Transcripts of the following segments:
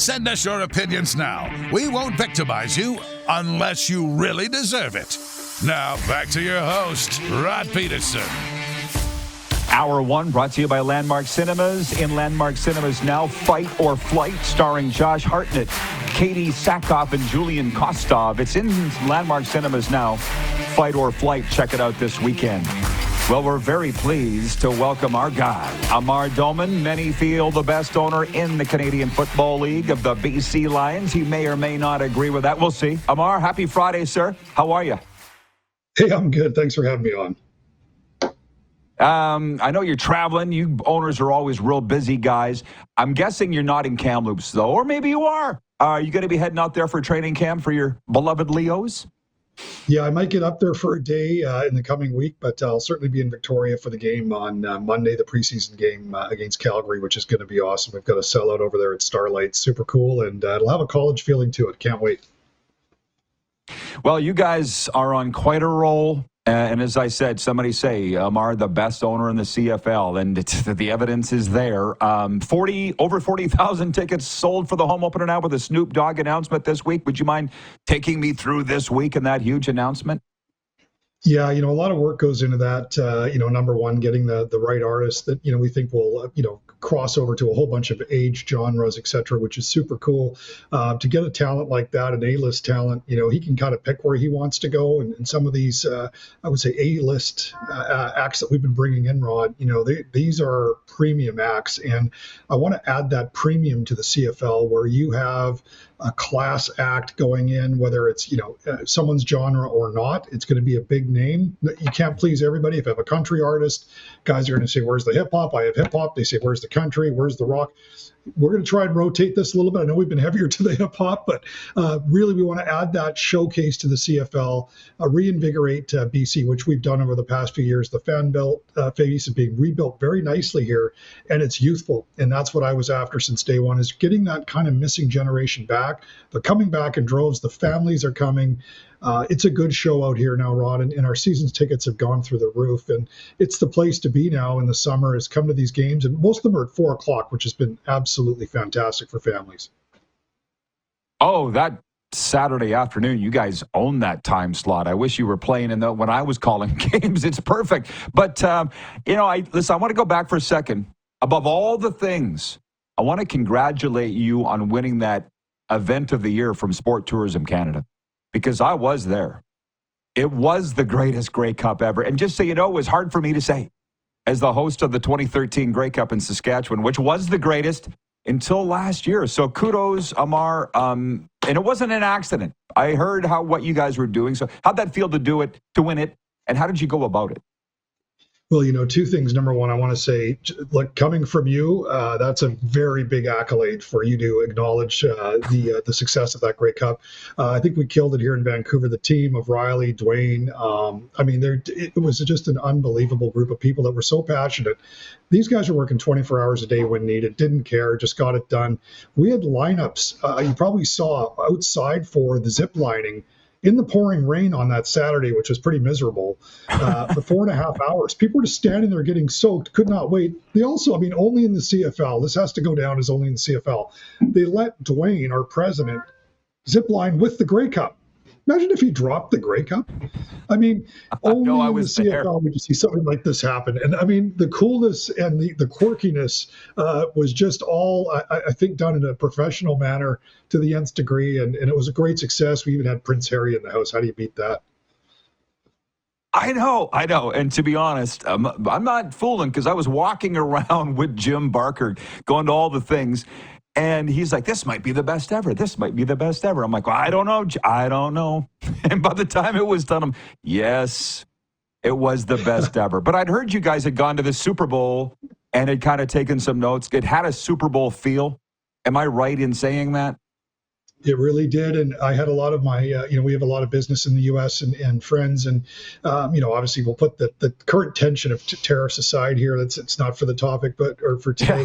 Send us your opinions now. We won't victimize you unless you really deserve it. Now, back to your host, Rod Pedersen. Hour one brought to you by Landmark Cinemas. In Landmark Cinemas now, Fight or Flight, starring Josh Hartnett, Katie Sackhoff, and Julian Kostov. It's in Landmark Cinemas now. Fight or Flight. Check it out this weekend. Well, we're very pleased to welcome our guy, Amar Doman. Many feel the best owner in the Canadian Football League of the BC Lions. He may or may not agree with that. We'll see. Amar, happy Friday, sir. How are you? Hey, I'm good. Thanks for having me on. I know you're traveling. You owners are always real busy guys. I'm guessing you're not in Kamloops, though, or maybe you are. Are you going to be heading out there for training camp for your beloved Leos? Yeah, I might get up there for a day in the coming week, but I'll certainly be in Victoria for the game on Monday, the preseason game against Calgary, which is going to be awesome. We've got a sellout over there at Starlight. Super cool, and it'll have a college feeling to it. Can't wait. Well, you guys are on quite a roll. And as I said, somebody say Amar, the best owner in the CFL, and the evidence is there. Over 40,000 tickets sold for the home opener now with a Snoop Dogg announcement this week. Would you mind taking me through this week and that huge announcement? Yeah, a lot of work goes into that. Number one, getting the right artist that, we think will, cross over to a whole bunch of age genres, et cetera, which is super cool. To get a talent like that, an A-list talent, he can kind of pick where he wants to go. And some of these, I would say, A-list acts that we've been bringing in, Rod, these are premium acts. And I want to add that premium to the CFL where you have a class act going in, whether it's, someone's genre or not. It's going to be a big name. You can't please everybody. If you have a country artist, guys are going to say, where's the hip hop? I have hip hop. They say, where's the country? Where's the rock? We're going to try and rotate this a little bit. I know we've been heavier to the hip hop, but really we want to add that showcase to the CFL, reinvigorate BC, which we've done over the past few years. The fan base is being rebuilt very nicely here, and it's youthful. And that's what I was after since day one, is getting that kind of missing generation back. They're coming back in droves. The families are coming. It's a good show out here now, Rod, and our season's tickets have gone through the roof. And it's the place to be now in the summer, is come to these games. And most of them are at 4 o'clock, which has been absolutely fantastic for families. Oh, that Saturday afternoon, you guys own that time slot. I wish you were playing when I was calling games. It's perfect. But, I want to go back for a second. Above all the things, I want to congratulate you on winning that event of the year from Sport Tourism Canada. Because I was there. It was the greatest Grey Cup ever. And just so you know, it was hard for me to say. As the host of the 2013 Grey Cup in Saskatchewan, which was the greatest until last year. So kudos, Amar. And it wasn't an accident. I heard what you guys were doing. So how'd that feel to win it? And how did you go about it? Well, two things. Number one, I want to say, look, coming from you, that's a very big accolade for you to acknowledge the success of that Grey Cup. I think we killed it here in Vancouver. The team of Riley, Dwayne, it was just an unbelievable group of people that were so passionate. These guys are working 24 hours a day when needed, didn't care, just got it done. We had lineups, you probably saw outside for the zip lining in the pouring rain on that Saturday, which was pretty miserable, for 4.5 hours. People were just standing there getting soaked, could not wait. They also, only in the CFL, this has to go down as only in the CFL, they let Dwayne, our president, zip line with the Grey Cup. Imagine if he dropped the Grey Cup. Only in the CFL would you see something like this happen. And the coolness and the quirkiness was just all, I think, done in a professional manner to the nth degree. And it was a great success. We even had Prince Harry in the house. How do you beat that? I know. And to be honest, I'm not fooling, because I was walking around with Jim Barker going to all the things. And he's like, this might be the best ever. This might be the best ever. I'm like, well, I don't know. And by the time it was done, yes, it was the best ever. But I'd heard you guys had gone to the Super Bowl and had kind of taken some notes. It had a Super Bowl feel. Am I right in saying that? It really did. And I had a lot of my, we have a lot of business in the U.S. and friends. And, obviously we'll put the current tension of tariffs aside here. It's not for the topic, or for today.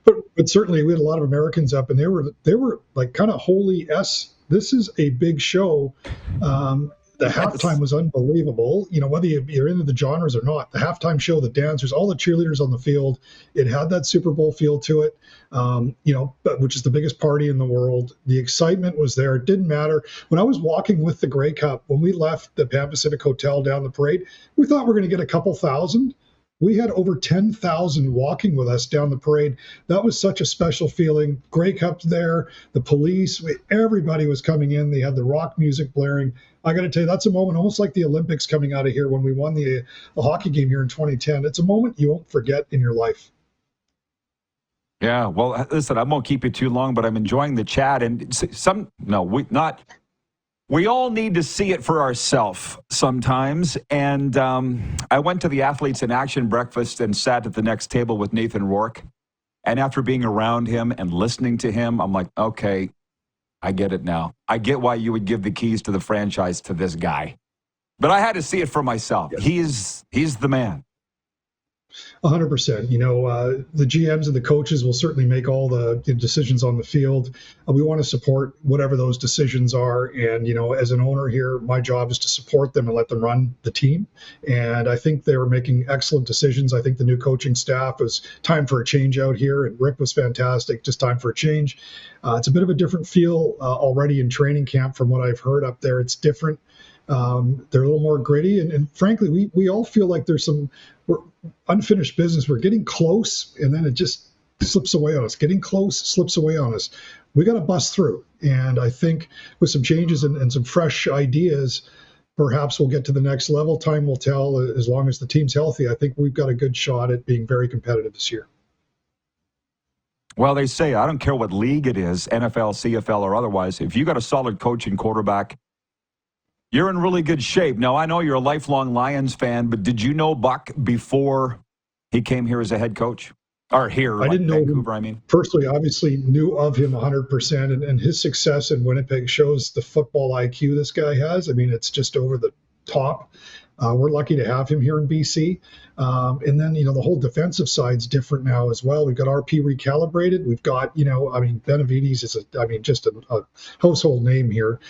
Yeah. But certainly we had a lot of Americans up, and they were like kind of holy S. This is a big show. The halftime was unbelievable. Whether you're into the genres or not, the halftime show, the dancers, all the cheerleaders on the field, it had that Super Bowl feel to it, which is the biggest party in the world. The excitement was there. It didn't matter. When I was walking with the Grey Cup, when we left the Pan Pacific Hotel down the parade, we thought we were going to get a couple thousand. We had over 10,000 walking with us down the parade. That was such a special feeling. Grey Cup's there, the police, everybody was coming in. They had the rock music blaring. I got to tell you, that's a moment almost like the Olympics coming out of here when we won the hockey game here in 2010. It's a moment you won't forget in your life. Yeah, well, listen, I won't keep you too long, but I'm enjoying the chat. And we all need to see it for ourselves sometimes. And I went to the Athletes in Action breakfast and sat at the next table with Nathan Rourke. And after being around him and listening to him, I'm like, okay, I get it now. I get why you would give the keys to the franchise to this guy. But I had to see it for myself. Yeah. He's the man. 100%. The GMs and the coaches will certainly make all the decisions on the field. We want to support whatever those decisions are. And, as an owner here, my job is to support them and let them run the team. And I think they were making excellent decisions. I think the new coaching staff was time for a change out here. And Rick was fantastic. Just time for a change. It's a bit of a different feel already in training camp from what I've heard up there. It's different. They're a little more gritty. And frankly, we all feel like there's some unfinished business. We're getting close, and then it just slips away on us. Getting close, slips away on us. We got to bust through. And I think with some changes and some fresh ideas, perhaps we'll get to the next level. Time will tell. As long as the team's healthy, I think we've got a good shot at being very competitive this year. Well, they say, I don't care what league it is, NFL, CFL, or otherwise, if you got a solid coach and quarterback, you're in really good shape. Now, I know you're a lifelong Lions fan, but did you know Buck before he came here as a head coach? Or here, I didn't know Vancouver, him personally. Obviously, knew of him 100%, and his success in Winnipeg shows the football IQ this guy has. I mean, it's just over the top. We're lucky to have him here in BC. And then, the whole defensive side's different now as well. We've got RP recalibrated. We've got, Benavides is just a household name here.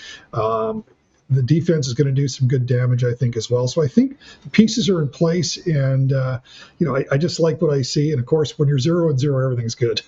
The defense is going to do some good damage, I think, as well. So I think the pieces are in place, and I just like what I see. And of course, when you're 0-0, everything's good.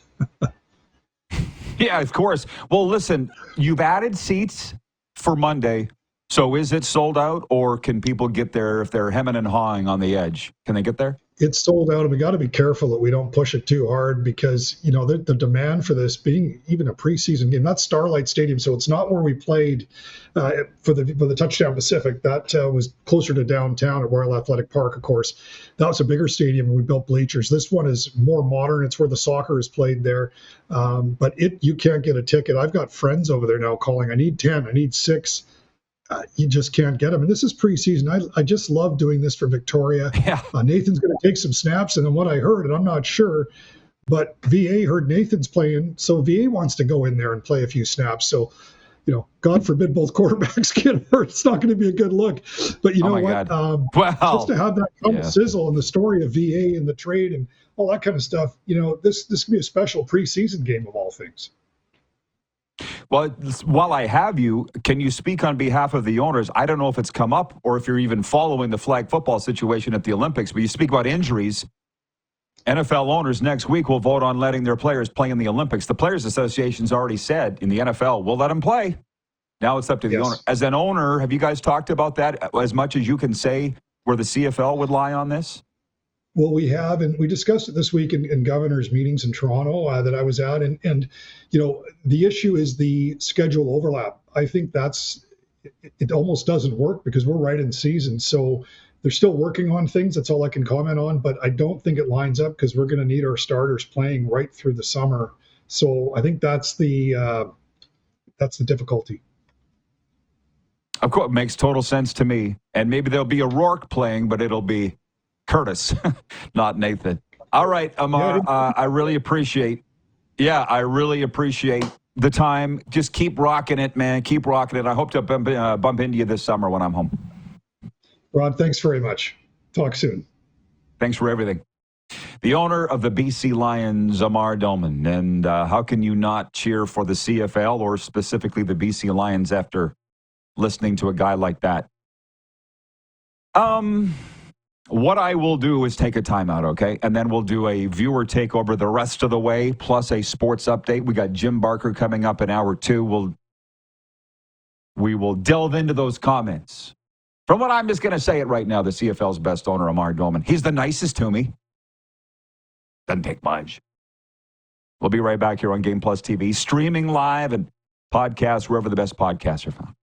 Yeah, of course. Well, listen, you've added seats for Monday. So is it sold out, or can people get there if they're hemming and hawing on the edge? Can they get there? It's sold out, and we got to be careful that we don't push it too hard because, the demand for this being even a preseason game, that's Starlight Stadium, so it's not where we played for the Touchdown Pacific. That was closer to downtown at Royal Athletic Park, of course. That was a bigger stadium, and we built bleachers. This one is more modern. It's where the soccer is played there. But you can't get a ticket. I've got friends over there now calling, I need 10, I need 6. You just can't get them. And this is preseason. I just love doing this for Victoria. Yeah. Nathan's going to take some snaps. And then what I heard, and I'm not sure, but VA heard Nathan's playing. So VA wants to go in there and play a few snaps. So, God forbid both quarterbacks get hurt. It's not going to be a good look. But you know what? Just to have that kind of sizzle and the story of VA and the trade and all that kind of stuff, this can be a special preseason game of all things. Well, while I have you, can you speak on behalf of the owners? I don't know if it's come up or if you're even following the flag football situation at the Olympics, but you speak about injuries. NFL owners next week will vote on letting their players play in the Olympics. The Players Association's already said in the NFL, we'll let them play. Now it's up to the owner. As an owner, have you guys talked about that as much as you can say where the CFL would lie on this? Well, we have, and we discussed it this week in governors' meetings in Toronto that I was at. And the issue is the schedule overlap. I think it almost doesn't work because we're right in season. So they're still working on things. That's all I can comment on. But I don't think it lines up because we're going to need our starters playing right through the summer. So I think that's the difficulty. Of course, it makes total sense to me. And maybe there'll be a Rourke playing, but it'll be Curtis, not Nathan. All right, Amar, I really appreciate the time. Just keep rocking it, man. Keep rocking it. I hope to bump into you this summer when I'm home. Rod, thanks very much. Talk soon. Thanks for everything. The owner of the BC Lions, Amar Doman. And how can you not cheer for the CFL or specifically the BC Lions after listening to a guy like that? What I will do is take a timeout, okay? And then we'll do a viewer takeover the rest of the way, plus a sports update. We got Jim Barker coming up in hour 2. We will delve into those comments. From what I'm just going to say it right now, the CFL's best owner, Amar Doman. He's the nicest to me. Doesn't take much. We'll be right back here on Game Plus TV, streaming live and podcasts wherever the best podcasts are found.